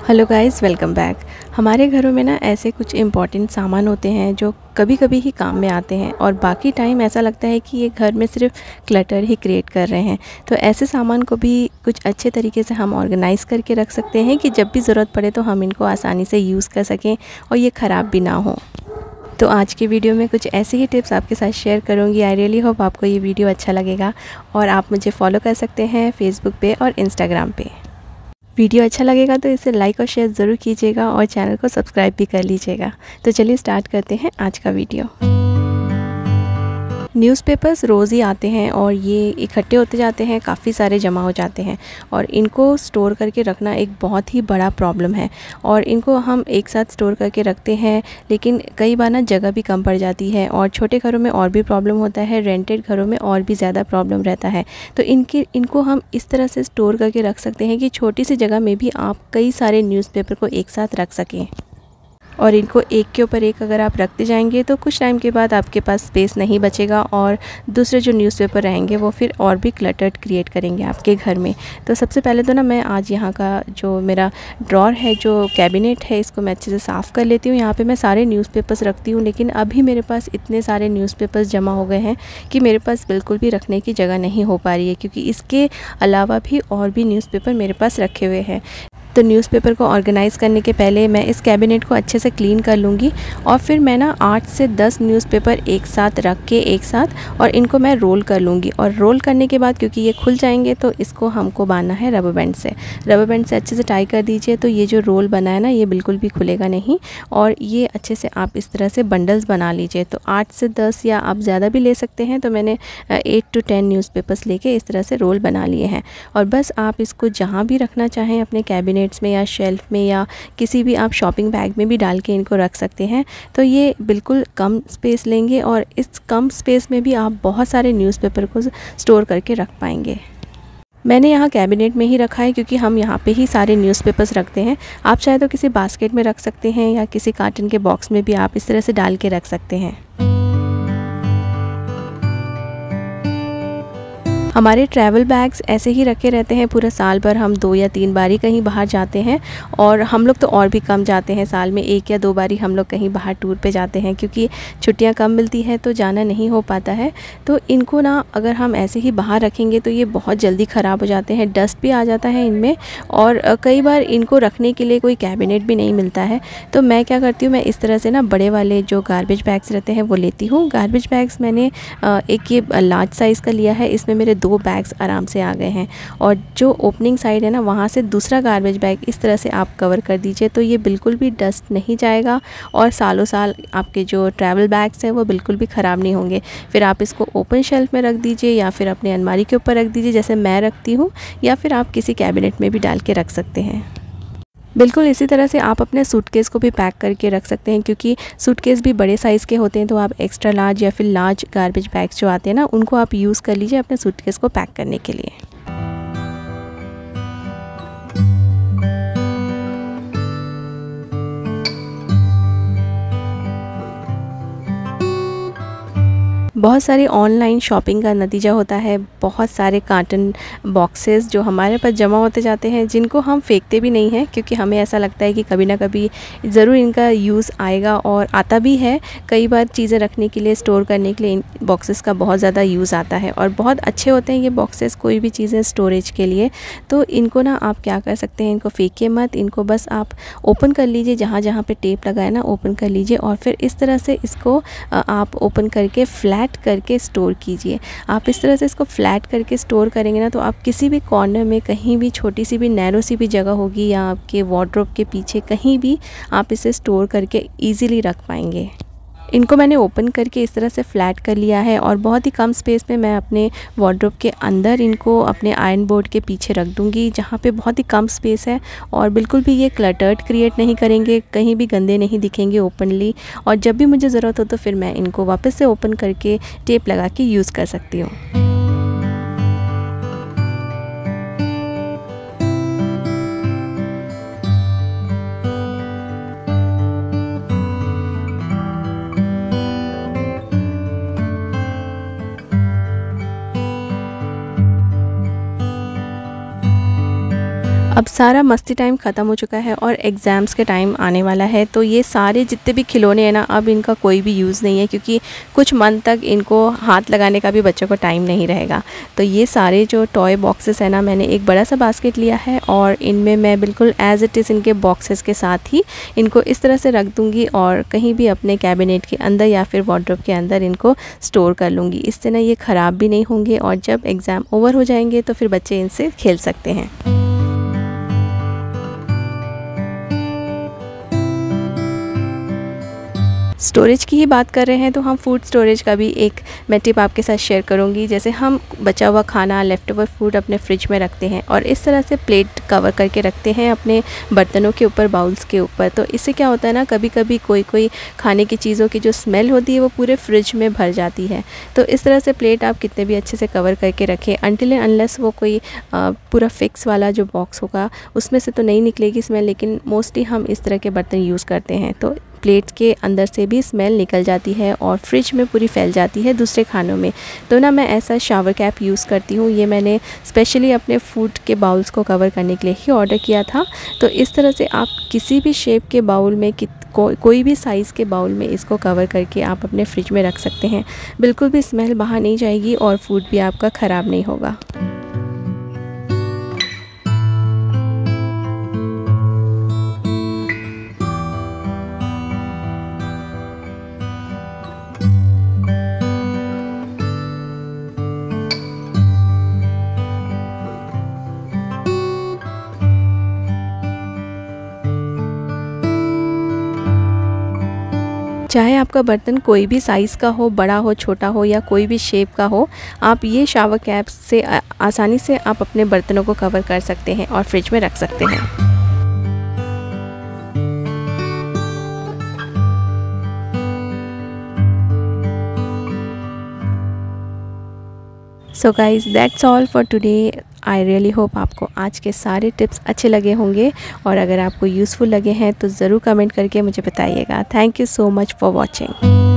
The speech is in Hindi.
Hello guys, welcome back. हमारे घरों में ना ऐसे कुछ इम्पॉर्टेंट सामान होते हैं जो कभी कभी ही काम में आते हैं और बाकी टाइम ऐसा लगता है कि ये घर में सिर्फ क्लटर ही क्रिएट कर रहे हैं। तो ऐसे सामान को भी कुछ अच्छे तरीके से हम ऑर्गेनाइज़ करके रख सकते हैं कि जब भी ज़रूरत पड़े तो हम इनको आसानी से यूज़ कर सकें और ये ख़राब भी ना हो। तो आज की वीडियो में कुछ ऐसे ही टिप्स आपके साथ शेयर करूंगी। आई रियली होप आपको ये वीडियो अच्छा लगेगा और आप मुझे फॉलो कर सकते हैं फेसबुक पे और इंस्टाग्राम पे। वीडियो अच्छा लगेगा तो इसे लाइक और शेयर ज़रूर कीजिएगा और चैनल को सब्सक्राइब भी कर लीजिएगा। तो चलिए स्टार्ट करते हैं आज का वीडियो। न्यूज़पेपर्स रोज़ ही आते हैं और ये इकट्ठे होते जाते हैं, काफ़ी सारे जमा हो जाते हैं और इनको स्टोर करके रखना एक बहुत ही बड़ा प्रॉब्लम है। और इनको हम एक साथ स्टोर करके रखते हैं लेकिन कई बार ना जगह भी कम पड़ जाती है और छोटे घरों में और भी प्रॉब्लम होता है, रेंटेड घरों में और भी ज़्यादा प्रॉब्लम रहता है। तो इनको हम इस तरह से स्टोर करके रख सकते हैं कि छोटी सी जगह में भी आप कई सारे न्यूज़पेपर को एक साथ रख सकें। और इनको एक के ऊपर एक अगर आप रखते जाएंगे तो कुछ टाइम के बाद आपके पास स्पेस नहीं बचेगा और दूसरे जो न्यूज़पेपर रहेंगे वो फिर और भी क्लटर्ड क्रिएट करेंगे आपके घर में। तो सबसे पहले तो ना मैं आज यहाँ का जो मेरा ड्रॉर है, जो कैबिनेट है, इसको मैं अच्छे से साफ़ कर लेती हूँ। यहाँ पे मैं सारे न्यूज़पेपर्स रखती हूँ लेकिन अभी मेरे पास इतने सारे न्यूज़पेपर्स जमा हो गए हैं कि मेरे पास बिल्कुल भी रखने की जगह नहीं हो पा रही है, क्योंकि इसके अलावा भी और भी न्यूज़पेपर मेरे पास रखे हुए हैं। तो न्यूज़पेपर को ऑर्गेनाइज़ करने के पहले मैं इस कैबिनेट को अच्छे से क्लीन कर लूँगी और फिर मैं ना 8 से 10 न्यूज़पेपर एक साथ रख के एक साथ और इनको मैं रोल कर लूँगी। और रोल करने के बाद क्योंकि ये खुल जाएंगे तो इसको हमको बांधना है रबर बैंड से। रबर बैंड से अच्छे से टाई कर दीजिए तो ये जो रोल बना है ना, ये बिल्कुल भी खुलेगा नहीं। और ये अच्छे से आप इस तरह से बंडल्स बना लीजिए। तो 8 से 10 या आप ज़्यादा भी ले सकते हैं। तो मैंने 8 to 10 न्यूज़पेपर्स लेके इस तरह से रोल बना लिए हैं और बस आप इसको जहाँ भी रखना चाहें अपने कैबिनेट में या शेल्फ में या किसी भी आप शॉपिंग बैग में भी डाल के इनको रख सकते हैं। तो ये बिल्कुल कम स्पेस लेंगे और इस कम स्पेस में भी आप बहुत सारे न्यूज़पेपर को स्टोर करके रख पाएंगे। मैंने यहाँ कैबिनेट में ही रखा है क्योंकि हम यहाँ पे ही सारे न्यूज़पेपर्स रखते हैं। आप चाहे तो किसी बास्केट में रख सकते हैं या किसी कार्टन के बॉक्स में भी आप इस तरह से डाल के रख सकते हैं। हमारे ट्रैवल बैग्स ऐसे ही रखे रहते हैं पूरा साल भर। हम 2 या 3 बारी कहीं बाहर जाते हैं और हम लोग तो और भी कम जाते हैं, साल में 1 या 2 बारी हम लोग कहीं बाहर टूर पे जाते हैं क्योंकि छुट्टियां कम मिलती है तो जाना नहीं हो पाता है। तो इनको ना अगर हम ऐसे ही बाहर रखेंगे तो ये बहुत जल्दी ख़राब हो जाते हैं, डस्ट भी आ जाता है इनमें और कई बार इनको रखने के लिए कोई कैबिनेट भी नहीं मिलता है। तो मैं क्या करती हूँ, मैं इस तरह से ना बड़े वाले जो गार्बेज बैग्स रहते हैं वो लेती हूँ। गार्बेज बैग्स मैंने एक ये लार्ज साइज़ का लिया है, इसमें मेरे 2 बैग्स आराम से आ गए हैं। और जो ओपनिंग साइड है ना, वहाँ से दूसरा गार्बेज बैग इस तरह से आप कवर कर दीजिए तो ये बिल्कुल भी डस्ट नहीं जाएगा और सालों साल आपके जो ट्रैवल बैग्स हैं वो बिल्कुल भी ख़राब नहीं होंगे। फिर आप इसको ओपन शेल्फ में रख दीजिए या फिर अपने अलमारी के ऊपर रख दीजिए जैसे मैं रखती हूँ, या फिर आप किसी कैबिनेट में भी डाल के रख सकते हैं। बिल्कुल इसी तरह से आप अपने सूटकेस को भी पैक करके रख सकते हैं, क्योंकि सूटकेस भी बड़े साइज़ के होते हैं। तो आप एक्स्ट्रा लार्ज या फिर लार्ज गार्बेज बैग्स जो आते हैं ना, उनको आप यूज़ कर लीजिए अपने सूटकेस को पैक करने के लिए। बहुत सारी ऑनलाइन शॉपिंग का नतीजा होता है बहुत सारे कार्टन बॉक्सेस जो हमारे पास जमा होते जाते हैं, जिनको हम फेंकते भी नहीं हैं क्योंकि हमें ऐसा लगता है कि कभी ना कभी ज़रूर इनका यूज़ आएगा और आता भी है। कई बार चीज़ें रखने के लिए, स्टोर करने के लिए इन बॉक्सेस का बहुत ज़्यादा यूज़ आता है और बहुत अच्छे होते हैं ये बॉक्सेस, कोई भी चीज़ें स्टोरेज के लिए। तो इनको ना आप क्या कर सकते हैं, इनको फेंकिए मत, इनको बस आप ओपन कर लीजिए, जहाँ जहाँ पे टेप लगा है ना ओपन कर लीजिए और फिर इस तरह से इसको आप ओपन करके फ्लैट करके स्टोर कीजिए। आप इस तरह से इसको फ्लैट करके स्टोर करेंगे ना तो आप किसी भी कॉर्नर में, कहीं भी छोटी सी भी नैरो सी भी जगह होगी या आपके वार्डरोब के पीछे कहीं भी आप इसे स्टोर करके इजीली रख पाएंगे। इनको मैंने ओपन करके इस तरह से फ्लैट कर लिया है और बहुत ही कम स्पेस में मैं अपने वार्डरोब के अंदर इनको अपने आयरन बोर्ड के पीछे रख दूंगी, जहाँ पे बहुत ही कम स्पेस है और बिल्कुल भी ये क्लटर्ड क्रिएट नहीं करेंगे, कहीं भी गंदे नहीं दिखेंगे ओपनली। और जब भी मुझे ज़रूरत हो तो फिर मैं इनको वापस से ओपन करके टेप लगा के यूज़ कर सकती हूँ। अब सारा मस्ती टाइम ख़त्म हो चुका है और एग्ज़ाम्स के टाइम आने वाला है, तो ये सारे जितने भी खिलौने हैं ना, अब इनका कोई भी यूज़ नहीं है, क्योंकि कुछ मंथ तक इनको हाथ लगाने का भी बच्चों को टाइम नहीं रहेगा। तो ये सारे जो टॉय बॉक्सेस है ना, मैंने एक बड़ा सा बास्केट लिया है और इनमें मैं बिल्कुल एज़ इट इज़ इनके बॉक्सेस के साथ ही इनको इस तरह से रख दूँगी और कहीं भी अपने कैबिनेट के अंदर या फिर वार्डरोब के अंदर इनको स्टोर कर लूँगी। इससे ना ये ख़राब भी नहीं होंगे और जब एग्ज़ाम ओवर हो जाएंगे तो फिर बच्चे इनसे खेल सकते हैं। स्टोरेज की ही बात कर रहे हैं तो हम फूड स्टोरेज का भी एक मैं टिप आपके साथ शेयर करूंगी। जैसे हम बचा हुआ खाना, लेफ़्ट ओवर फूड अपने फ्रिज में रखते हैं और इस तरह से प्लेट कवर करके रखते हैं अपने बर्तनों के ऊपर, बाउल्स के ऊपर। तो इससे क्या होता है ना, कभी कभी कोई खाने की चीज़ों की जो स्मेल होती है वो पूरे फ्रिज में भर जाती है। तो इस तरह से प्लेट आप कितने भी अच्छे से कवर करके रखें, अनटिल एंड अनलेस वो कोई पूरा फिक्स वाला जो बॉक्स होगा उसमें से तो नहीं निकलेगी स्मेल, लेकिन मोस्टली हम इस तरह के बर्तन यूज़ करते हैं तो प्लेट के अंदर से भी स्मेल निकल जाती है और फ्रिज में पूरी फैल जाती है दूसरे खानों में। तो ना मैं ऐसा शावर कैप यूज़ करती हूँ। ये मैंने स्पेशली अपने फूड के बाउल्स को कवर करने के लिए ही ऑर्डर किया था। तो इस तरह से आप किसी भी शेप के बाउल में कोई भी साइज़ के बाउल में इसको कवर करके आप अपने फ्रिज में रख सकते हैं। बिल्कुल भी स्मेल बाहर नहीं जाएगी और फूड भी आपका ख़राब नहीं होगा। चाहे आपका बर्तन कोई भी साइज़ का हो, बड़ा हो, छोटा हो या कोई भी शेप का हो, आप ये शावर कैप से आसानी से आप अपने बर्तनों को कवर कर सकते हैं और फ्रिज में रख सकते हैं। So guys, that's all for today. I really hope आपको आज के सारे टिप्स अच्छे लगे होंगे और अगर आपको यूज़फुल लगे हैं तो ज़रूर कमेंट करके मुझे बताइएगा। Thank you so much for watching.